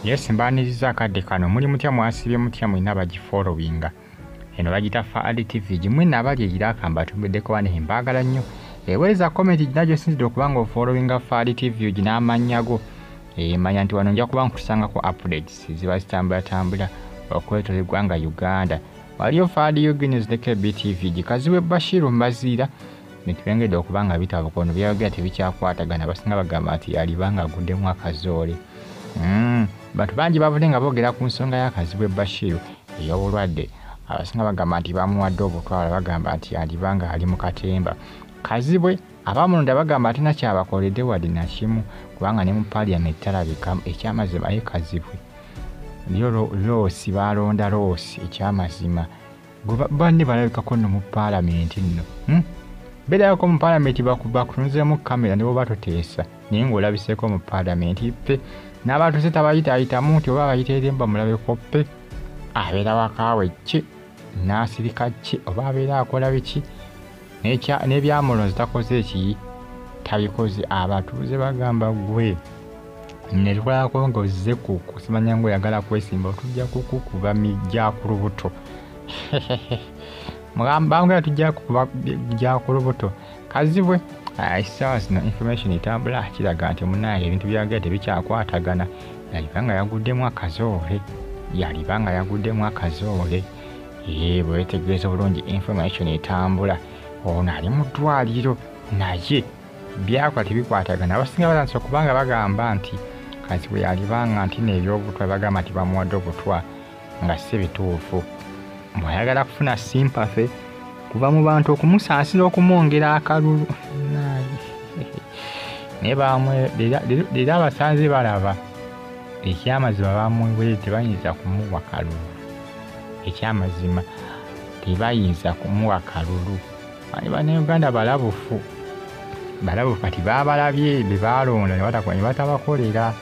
Yes, mbaniriza akadde kano muli mutya mwasibye mutya mwina bagifollowinga. Eno bagita Faali TV gimwe nabali eyiraka mbatumiddeko bane mbagala nnyo. Eweza comment najo sinzidde okubanga ofollowinga Faali TV ginaamanyago. Manya nti wano nja kuba nkusangako updates ziba zitambula okwetolera eggwanga Uganda. Waliyo Faali News ne KBTV gikaziwe Bashiru Mbaziira nitwengedde okubanga bitabuka ono byayogera tebikyakwatagana basinga bagamba nti yalibanga aguddemu akazoole. Bantu bangi bavudde nga boogera ku nsonga y'akaziwe Bashiru ey'obulwadde. Abasinga bagamba nti bamuwadde obutwala bagamba nti alibanga ali mu katemba. Kazibwe abamulonda bagamba atina kyabakoledde wadde na kimu kubanga ne mu Parliament talabika ekyamazima ye Kazibwe. Loosi balonda Loosi ekyamazima. Banne balabikako nno mu Parliament nno. Beerako mu Parliament bakutunuzeemu kamera ne bwoba toteesa naye ng'olabiseeko mu Parliament pe n'abantu se tabayitaayitamu nti oba abayiteere bamulabeko pe abeera wakaawe ki n'asirika ki oba abeera akola biki n'ebyamulonzi takoze eki tabikoze abatuuze bagamba gwe ne tukolako ng'ozze kuku simanya ng'oyagala kwesimba otujja kukukuba mijja ku lubuto mugamba tujja kukuba mijja ku lubuto. Kazibwe essaawa zino information etambula kiraga nti munaye ebintu byagera tebikyakwatagana yalibanga yaguddemu akazoole. Bwe wetegereza obulungi information etambula ono ali mu ddwaliro naye byakola tebikwatagana. Abasinga balantisa okubanga bagamba nti Kazibwe yalibanga nti n'ebyobutwa bagamba nti bamuwadde obutwa nga si bituufu. Bw'ayagala kufuna sympathy kuva mu bantu okumusaasira okumwongera akalulu naye leero abasanze balaba ekyamazima bamwebwere tebayinza kumuwa kalulu. Ekyamazima tebayinza kumuwa kalulu. Bannayuganda balabufu kati babalabye be balonda ne batabakolera.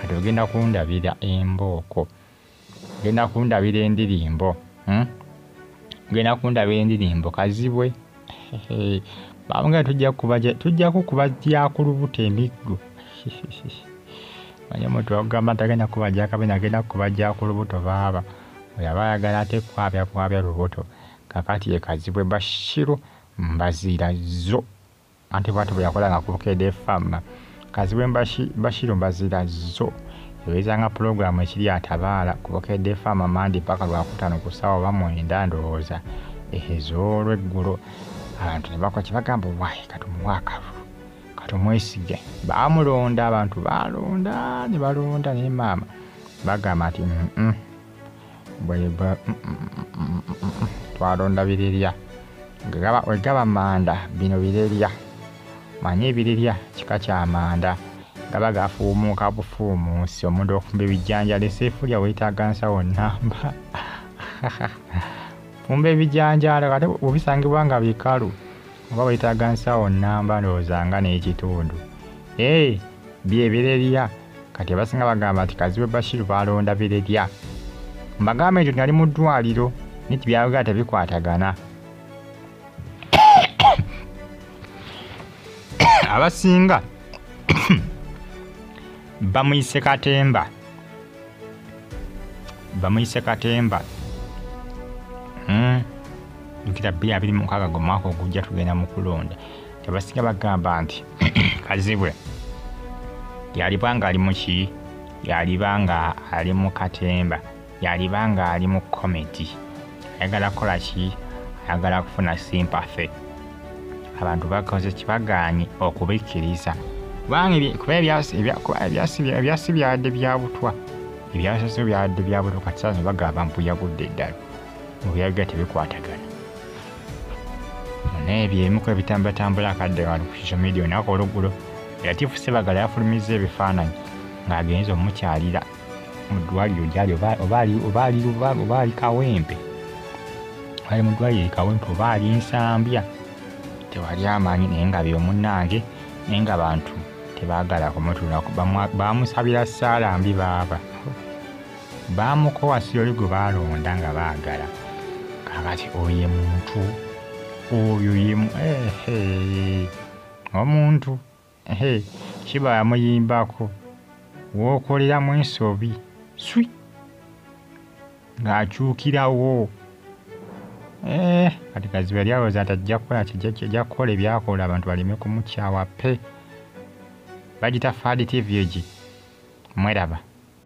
Kati ogenda kundabira embooko, ogenda kundabira endirimbo, ogenda kundabira endirimbo Kazibwe. Bamwe tujja kukuba gya ku lubuto emiggo. Manya omuntu agamba tagenda kuba gya kabina agenda kukuba gya ku lubuto baaba. Oyo aba ayagala ate kwabya lubuto. Kakati ye Kazibwe Bashiru Mbaziira zo. Anti bw'atyo bwe yakolanga ku Bukedde FM. Kazibwe Bashiru Mbaziira zo. Ewezanga pulogulaamu ekiri atabaala ku Bukedde FM Mandi paka Lwakutaano ku ssaawa oba 9 ndowooza ez'olweggulo. Abantu ne bakola kye bagamba waayi katumuwa akalulu katumwesige. Baamulonda abantu balonda ne balonda naye maama bagamba nti twalonda birerya wegaba manda bino birerya manye ebirerya kika kya manda gaba gafuumuuka bufuumuusi omuntu okufumba ebijjanjalo esseefulya weetaaga nsawo nnamba fumba ebijanjaalo kate obisangibwa nga bikalu oba weetaaga nsawo nnamba ndowooza nga n'ekitundu bye birerya. Kati abasinga bagamba nti Kazibwe Bashiru balonda birerya. Mbagamba ekyo nali mu ddwaliro niti byayogera tebikwatagana. Abasinga bamuyise katemba. Nkira 2026 gw'omwaka ogujja tugenda mu kulonda. Abasinga bagamba nti Kazibwe yalibanga ali mu ki, yalibanga ali mu katemba, yalibanga ali mu comedy. Ayagala kola ki, ayagala kufuna sympathy. Abantu bakoze kibagaanye okubikkiriza kuba ebyasi byadde bya butwa ebyasase byadde bya butwa kati sasa bagamba mpu yagudde eddala mu byagala tebikwatagana. Naye byebimu ebitambula akadde wano ku social media onako oluggulo Latifu Ssebagala yafulumizza ebifaananyi ng'agenza omukyalira mu ddwaliro gyali oba ali Kawempe, ali mu ddwaliro Kawempe oba ali Nsambya tewali amaanyi naye nga byomunnange naye nga bantu tebaagala kumutuulako. Baamusabira ssaala mbi baaba baamukowa siyoli gwe baalonda nga baagala. Kakati oyo muntu oyo omuntu kiba yamuyimbako w'okoleramu ensobi swi ng'akyukirawo. Kati Kazibu yali alowooza nti ajja kukola kijja kukola ebyakola abantu baleme kumukyawa pe. Bagita Fadi TV egi. Mweraba.